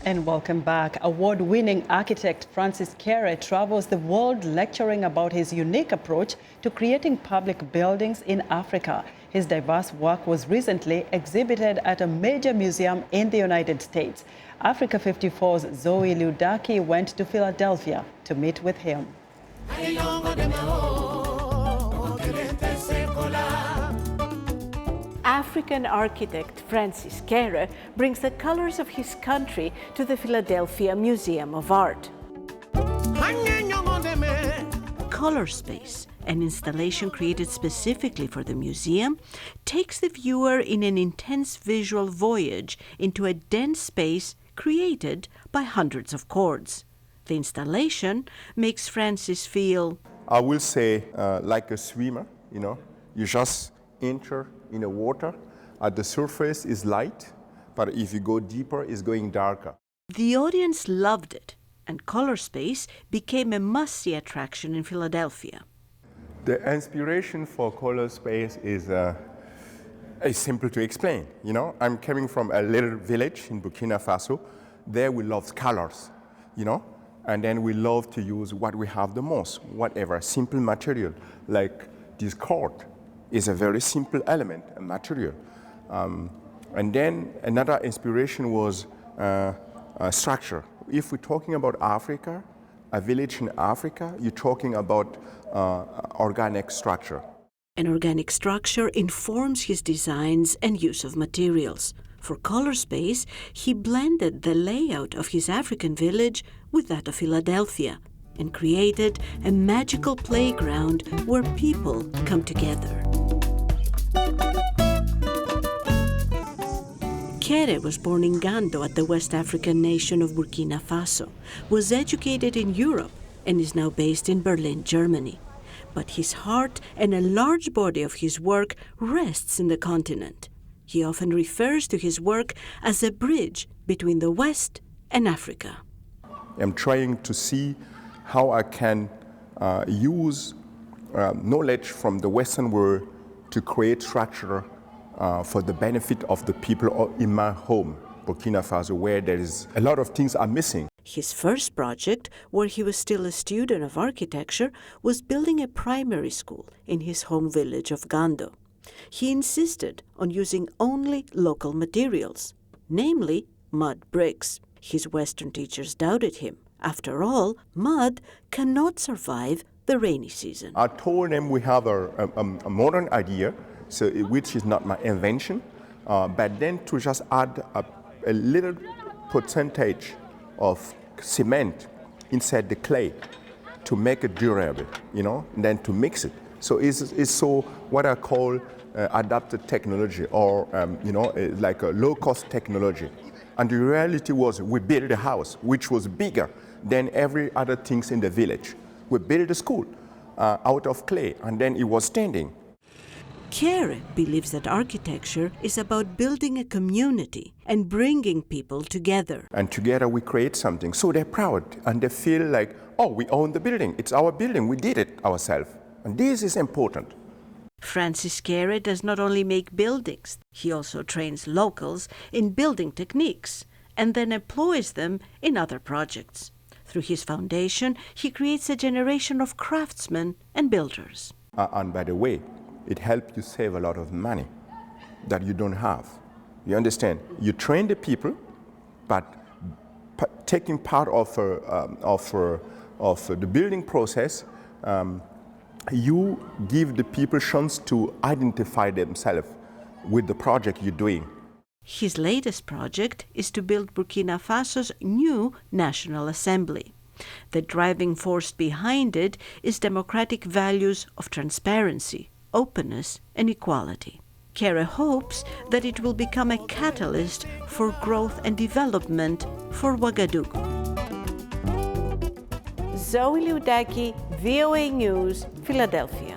And welcome back. Award-winning architect Francis Kéré travels the world lecturing about his unique approach to creating public buildings in Africa. His diverse work was recently exhibited at a major museum in the United States. Africa 54's Zoe Leoudaki went to Philadelphia to meet with him. African architect Francis Kéré brings the colors of his country to the Philadelphia Museum of Art. Color Space, an installation created specifically for the museum, takes the viewer in an intense visual voyage into a dense space created by hundreds of chords. The installation makes Francis feel, I will say, like a swimmer, you just enter in the water. At the surface is light, but if you go deeper, it's going darker. The audience loved it, and Color Space became a must-see attraction in Philadelphia. The inspiration for Color Space is simple to explain. I'm coming from a little village in Burkina Faso. There we love colors, and then we love to use what we have the most, whatever, simple material, like this cord is a very simple element, a material. And then another inspiration was structure. If we're talking about Africa, a village in Africa, you're talking about organic structure. An organic structure informs his designs and use of materials. For Color Space, he blended the layout of his African village with that of Philadelphia and created a magical playground where people come together. Kéré was born in Gando at the West African nation of Burkina Faso, was educated in Europe, and is now based in Berlin, Germany. But his heart and a large body of his work rests in the continent. He often refers to his work as a bridge between the West and Africa. I'm trying to see how I can use knowledge from the Western world to create structure for the benefit of the people in my home, Burkina Faso, where there is a lot of things are missing. His first project, where he was still a student of architecture, was building a primary school in his home village of Gando. He insisted on using only local materials, namely mud bricks. His Western teachers doubted him. After all, mud cannot survive the rainy season. I told them we have a modern idea, which is not my invention, but then to just add a little percentage of cement inside the clay to make it durable, and then to mix it. So it's so what I call adapted technology, or like a low-cost technology. And the reality was we built a house which was bigger than every other things in the village. We built a school out of clay, and then it was standing. Kéré believes that architecture is about building a community and bringing people together. And together we create something. So they're proud and they feel like, oh, we own the building. It's our building. We did it ourselves. And this is important. Francis Kéré does not only make buildings, he also trains locals in building techniques and then employs them in other projects. Through his foundation, he creates a generation of craftsmen and builders. And by the way, it helps you save a lot of money that you don't have. You understand? You train the people, but taking part of the building process, you give the people chance to identify themselves with the project you're doing. His latest project is to build Burkina Faso's new National Assembly. The driving force behind it is democratic values of transparency, openness, and equality. Kéré hopes that it will become a catalyst for growth and development for Ouagadougou. Zoe Leoudaki, VOA News, Philadelphia.